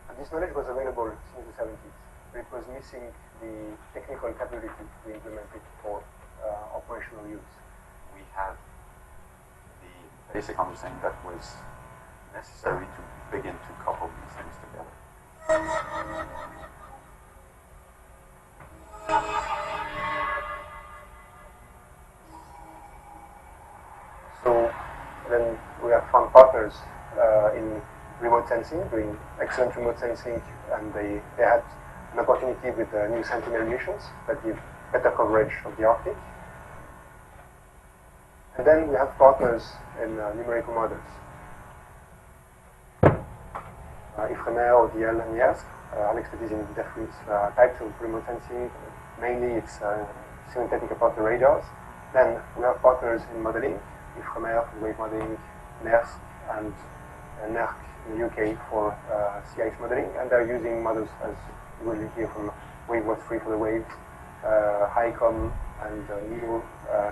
And this knowledge was available since the 70s, but it was missing the technical capability to implement it for operational use. We have the basic understanding that was necessary to begin to couple these things together. So then we have found partners in remote sensing, doing excellent remote sensing, and they had an opportunity with the new Sentinel missions that give better coverage of the Arctic. And then we have partners in numerical models. Ifremer, ODL, and NERSC have expertise in different types of remote sensing. Mainly it's synthetic aperture radars. Then we have partners in modeling, Ifremer for wave modeling, NERSC and NERSC in the UK for sea ice modeling, and they're using models, as you will hear from Wave Watch 3 for the waves, HICOM and NEMO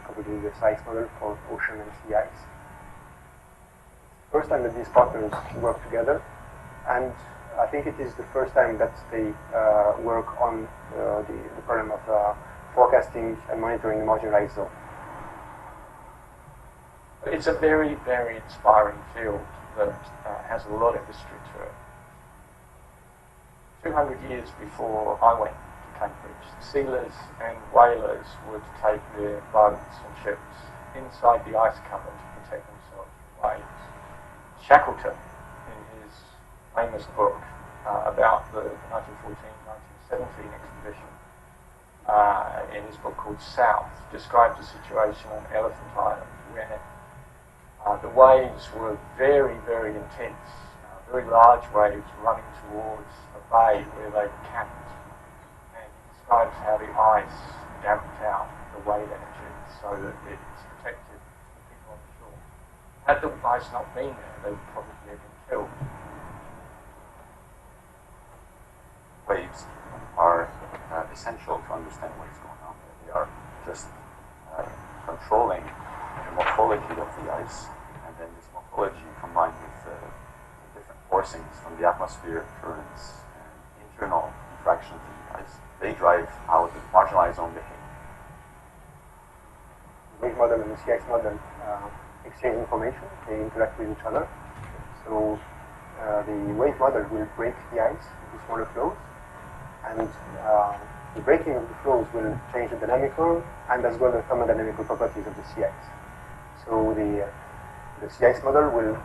coupled with the SICE model for ocean and sea ice. First time that these partners work together, and I think it is the first time that they work on the problem of forecasting and monitoring the marginalized zone. It's a very, very inspiring field that has a lot of history to it. 200 years before I went to Cambridge, sealers and whalers would take their boats and ships inside the ice cover to protect themselves from waves. Shackleton, in his famous book about the 1914-1917 expedition, in his book called South, described a situation on Elephant Island where the waves were very, very intense, very large waves running towards a bay where they camped. And he describes how the ice damped out the wave energy so that it's protected the people on the shore. Had the ice not been there, they would probably have been killed. Waves are essential to understand what is going on. They are just controlling the morphology of the ice, and then this morphology combined with different forcings from the atmosphere, currents, and internal diffraction of the ice, they drive how the marginalized zone behaves. The wave model and the sea ice model exchange information, they interact with each other. So the wave model will break the ice into smaller flows, and the breaking of the flows will change the dynamical and as well the thermodynamical properties of the sea ice. So the sea ice model will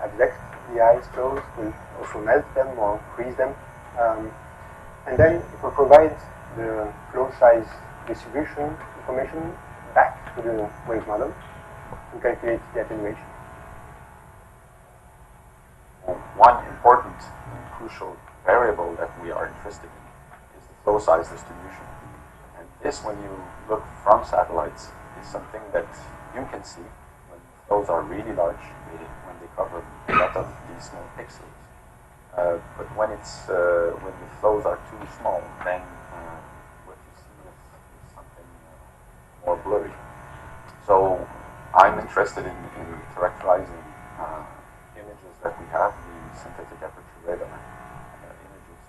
advect the ice flows, will also melt them or freeze them, and then it will provide the flow size distribution information back to the wave model to calculate the attenuation. One important and crucial variable that we are interested in is the flow size distribution. And this, when you look from satellites, is something that you can see when flows are really large, when they cover a lot of these small pixels. But when the flows are too small, then what you see is something more blurry. So I'm interested in characterizing images that we have, the synthetic aperture radar images,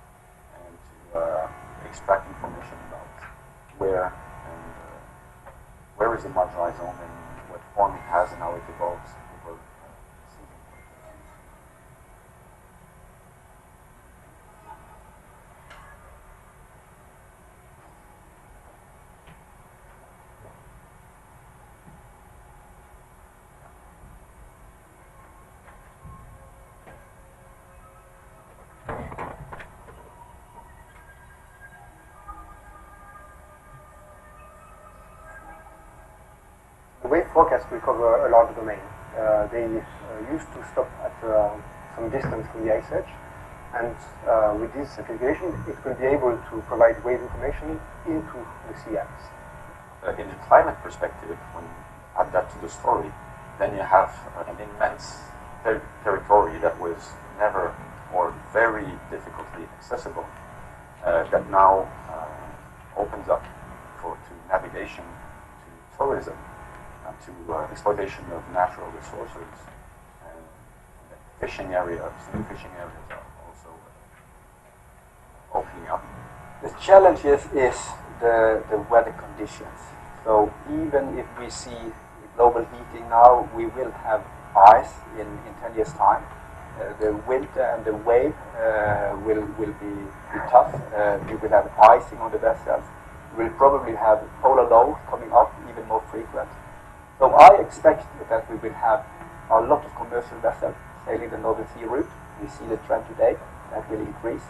and to extract information about where is the marginalized zone and what form it has and how it evolves over seasons. Wave forecast will cover a large domain. They used to stop at some distance from the ice edge, and with this configuration, it will be able to provide wave information into the sea ice. In a climate perspective, when you add that to the story, then you have an immense territory that was never or very difficultly accessible, that now opens up to navigation, to tourism, and to exploitation of natural resources, and fishing areas. New fishing areas are also opening up. The challenge is the weather conditions. So even if we see global heating now, we will have ice in 10 years' time. The winter and the wave will be tough. We will have icing on the vessels. We will probably have polar low coming up even more frequent. So I expect that we will have a lot of commercial vessels sailing the Northern Sea route. We see the trend today, that will increase.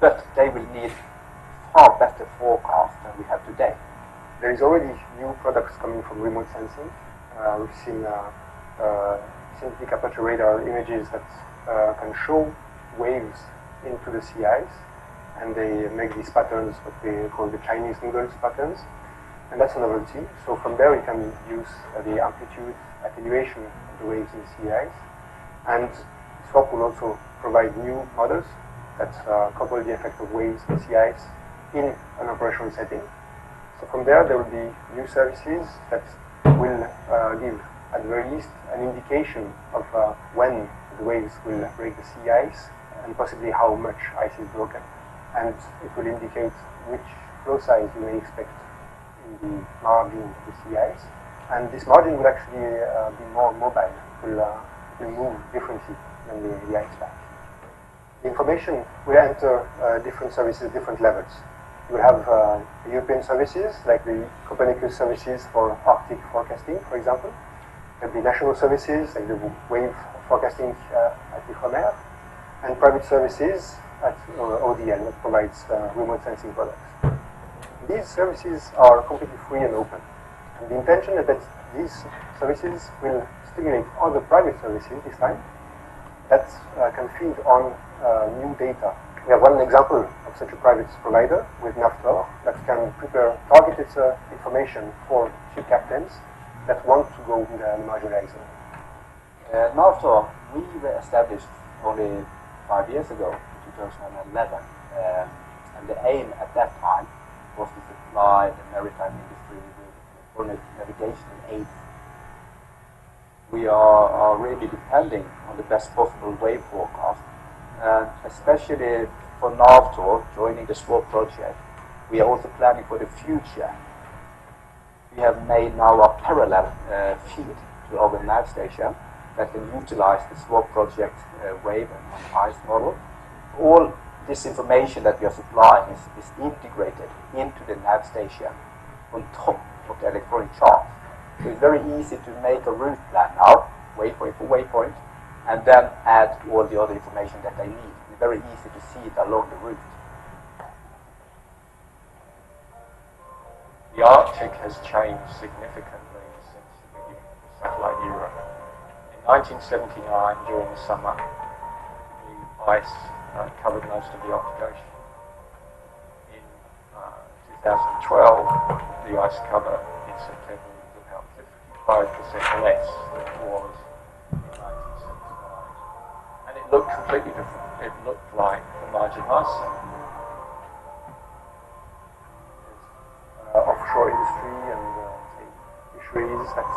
But they will need far better forecasts than we have today. There is already new products coming from remote sensing. We've seen synthetic aperture radar images that can show waves into the sea ice, and they make these patterns, what they call the Chinese noodles patterns, and that's a novelty. So from there we can use the amplitude attenuation of the waves in the sea ice, and SWAP will also provide new models that couple the effect of waves in sea ice in an operational setting. So from there will be new services that will give, at the very least, an indication of when the waves will break the sea ice and possibly how much ice is broken. And it will indicate which flow size you may expect in the margin of the sea ice. And this margin will actually be more mobile. It will move differently than the ice patch. The information will enter different services, different levels. You will have European services, like the Copernicus services for Arctic forecasting, for example. There will be national services, like the wave forecasting at IFRAMER, and private services at ODL, that provides remote sensing products. These services are completely free and open. And the intention is that these services will stimulate other private services this time that can feed on new data. We have one example of such a private provider with NAVTOR that can prepare targeted information for ship captains that want to go in the marginalized zone. NAVTOR, we were established only 5 years ago, in 2011, and the aim at that time was to supply the maritime industry with navigational aids. We are really depending on the best possible wave forecast. And especially for NAVTOR joining the SWAP project, we are also planning for the future. We have made now a parallel feed to our nav station that can utilize the SWAP project wave and ice model. All this information that we are supplying is integrated into the nav station on top of the electronic chart. So it's very easy to make a route plan now, waypoint for waypoint, and then add all the other information that they need. It's very easy to see it along the route. The Arctic has changed significantly since the beginning of the satellite era. In 1979, during the summer, the ice covered most of the Arctic Ocean. In 2012, the ice cover in September was about 55% less than it was in 1979. And it looked completely different. It looked like the margin ice zone. Offshore industry and fisheries that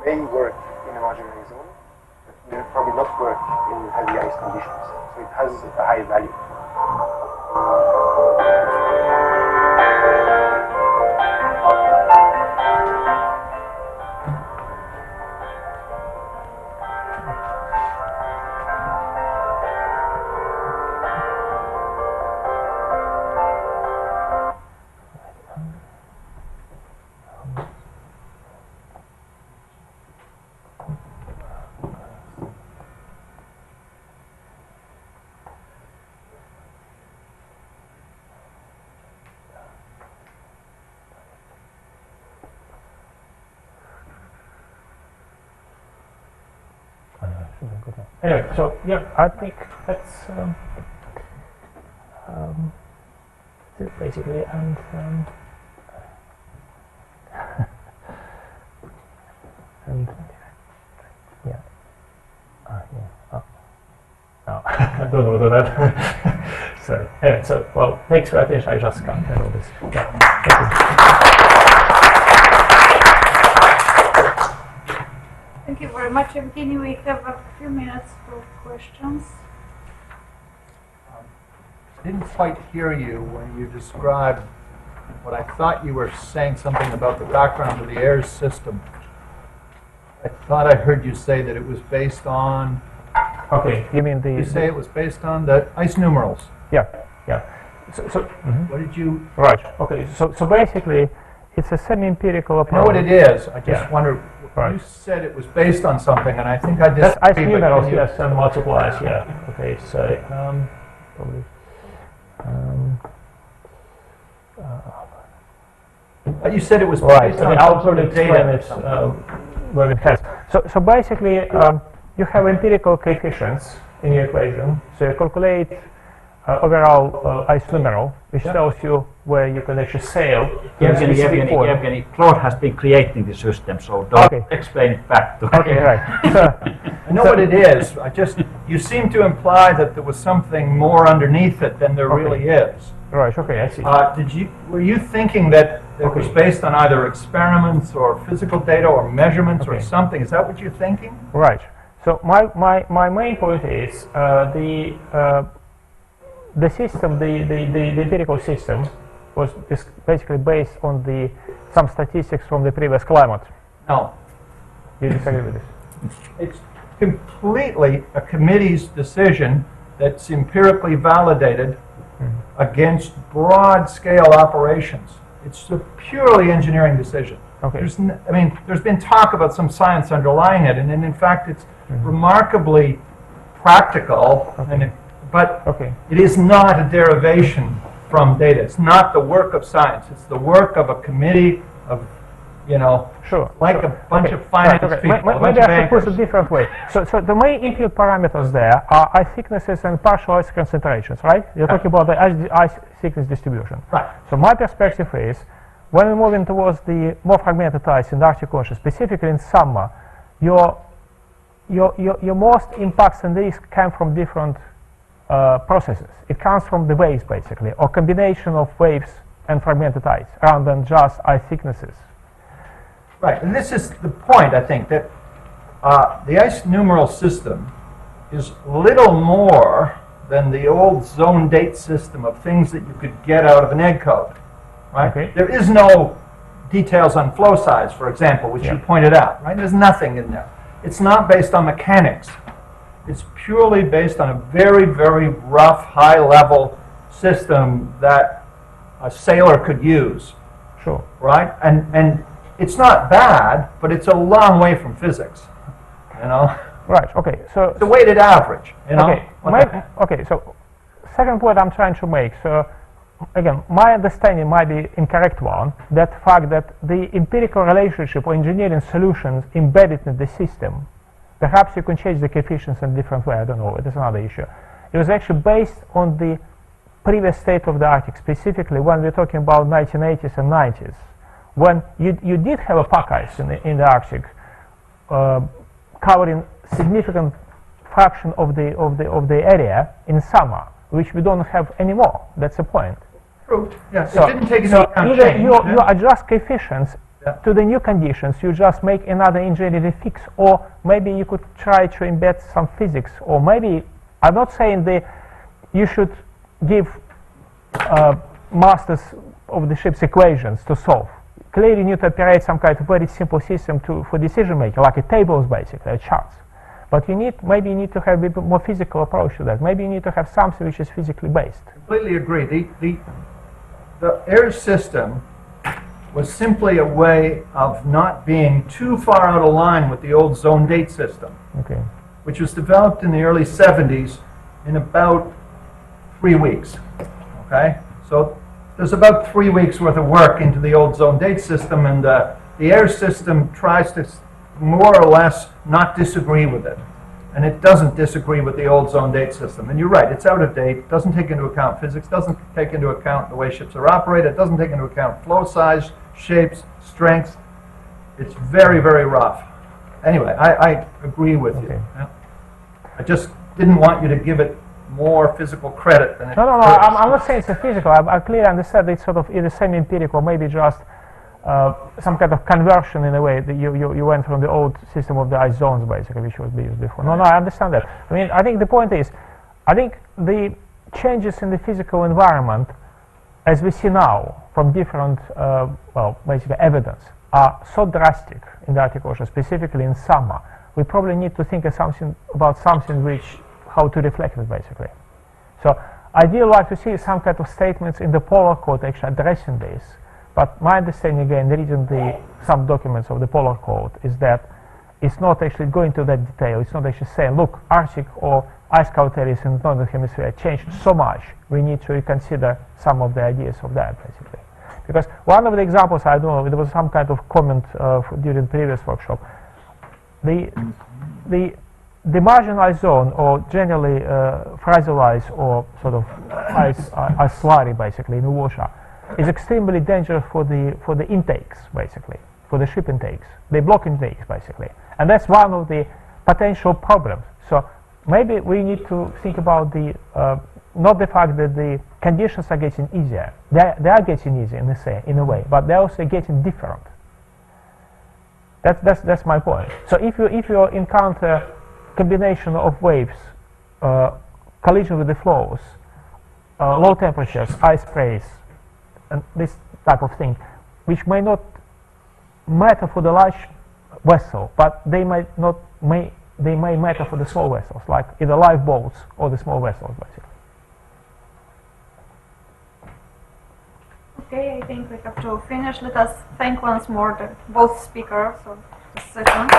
may work in a marginalized zone, but will probably not work in heavy ice conditions. So it has a high value. Anyway, so yeah, I think that's it basically, and and yeah, no, I don't know that. So anyway, so well, thanks for attention. I just can't handle this. Yeah, Thank you very much, Yevgeny. We have a few minutes for questions. I didn't quite hear you when you described what I thought you were saying something about the background of the air system. I thought I heard you say that it was based on, Okay, you mean the... you say it was based on the ice numerals. Yeah, yeah. What did you, Right, okay, so basically, it's a semi-empirical I approach. know what it is, I just Yeah. wonder, Right. you said it was based on something, and I think I That's disagree. ice but numerals, can you- yes, and multipliers, yeah. Okay, so, probably... You said it was Right, based I on mean, I'll probably data explain or it something. where it has. So basically, you have empirical coefficients in your equation. So you calculate overall ice numeral, which tells you where you can actually sail. in a specific point. Yevgeny, Claude has been creating the system, so don't Okay. explain it back to Okay, right. So, I know what it is, you seem to imply that there was something more underneath it than there Okay. really is. right, okay, I see. Were you thinking that it was Okay. based on either experiments or physical data or measurements or Okay. something? Is that what you're thinking? Right. So my main point is the system, the empirical system, is basically based on some statistics from the previous climate. No. You disagree with this? It's completely a committee's decision that's empirically validated against broad-scale operations. It's a purely engineering decision. Okay. There's been talk about some science underlying it, and in fact, it's remarkably practical. Okay. But Okay. it is not a derivation from data. It's not the work of science. It's the work of a committee of, Sure. like sure. a bunch Okay. of finance Right, okay. people, a bunch Maybe of I should put it a bankers. different way. So the main input parameters there are ice thicknesses and partial ice concentrations, right? You're talking about the ice thickness distribution. Right. So my perspective is, when we're moving towards the more fragmented ice in the Arctic Ocean, specifically in summer, your most impacts and risks come from different processes. It comes from the waves, basically, or combination of waves and fragmented ice, rather than just ice thicknesses. Right, and this is the point, I think, that the ice numeral system is little more than the old zone date system of things that you could get out of an egg code, right? Okay. There is no details on flow size, for example, which you Yeah. pointed out, right? There's nothing in there. It's not based on mechanics. It's purely based on a very, very rough, high-level system that a sailor could use, Sure. right? And it's not bad, but it's a long way from physics, Right. Okay. So It's a weighted average, okay. Okay. So second point I'm trying to make. So again, my understanding might be incorrect one. That fact that the empirical relationship or engineering solutions embedded in the system, perhaps you can change the coefficients in a different way. I don't know. It is another issue. It was actually based on the previous state of the Arctic, specifically when we're talking about 1980s and 90s, when you did have a pack ice in the Arctic, covering significant fraction of the area in summer, which we don't have anymore. That's the point. True. Yeah, So, it didn't take into so account either change. you adjust coefficients Yeah. to the new conditions, you just make another engineering fix, or maybe you could try to embed some physics, or maybe, I'm not saying you should give masters of the ship's equations to solve. Clearly you need to operate some kind of very simple system for decision making, like a tables basically, charts. But maybe you need to have a bit more physical approach to that. Maybe you need to have something which is physically based. Completely agree. The air system was simply a way of not being too far out of line with the old zone date system, Okay. which was developed in the early 70s in about 3 weeks. Okay? So there's about 3 weeks worth of work into the old zone date system, and the air system tries to more or less not disagree with it. And it doesn't disagree with the old zone date system. And you're right, it's out of date, doesn't take into account physics, doesn't take into account the way ships are operated, doesn't take into account flow size, shapes, strengths. It's very, very rough. Anyway, I agree with you. Okay. Yeah. I just didn't want you to give it more physical credit than it No, deserves. I'm not saying it's a physical. I clearly understand it's sort of either semi-empirical, maybe just some kind of conversion in a way that you went from the old system of the ice zones basically, which was used before. No, I understand that. I mean, I think the point is, I think the changes in the physical environment, as we see now from different, basically evidence, are so drastic in the Arctic Ocean, specifically in summer, we probably need to think of about something which, how to reflect it basically. So I would like to see some kind of statements in the Polar Code actually addressing this, but my understanding again, reading some documents of the Polar Code, is that it's not actually going to that detail. It's not actually saying, look, Arctic or ice cover areas in the Northern Hemisphere changed so much, we need to reconsider some of the ideas of that basically. Because one of the examples, I don't know, there was some kind of comment during the previous workshop. The marginalized zone, or generally fragile ice or sort of ice slurry basically in the water, is extremely dangerous for the intakes basically, for the ship intakes. They block intakes basically, and that's one of the potential problems. So maybe we need to think about the not the fact that the conditions are getting easier. They are getting easier in a way, but they're also getting different. That's my point. So if you encounter combination of waves, collision with the flows, low temperatures, ice sprays, and this type of thing, which may not matter for the large vessel, but they may matter for the small vessels, like either lifeboats or the small vessels, basically. Okay, I think we have to finish. Let us thank once more both speakers of this session.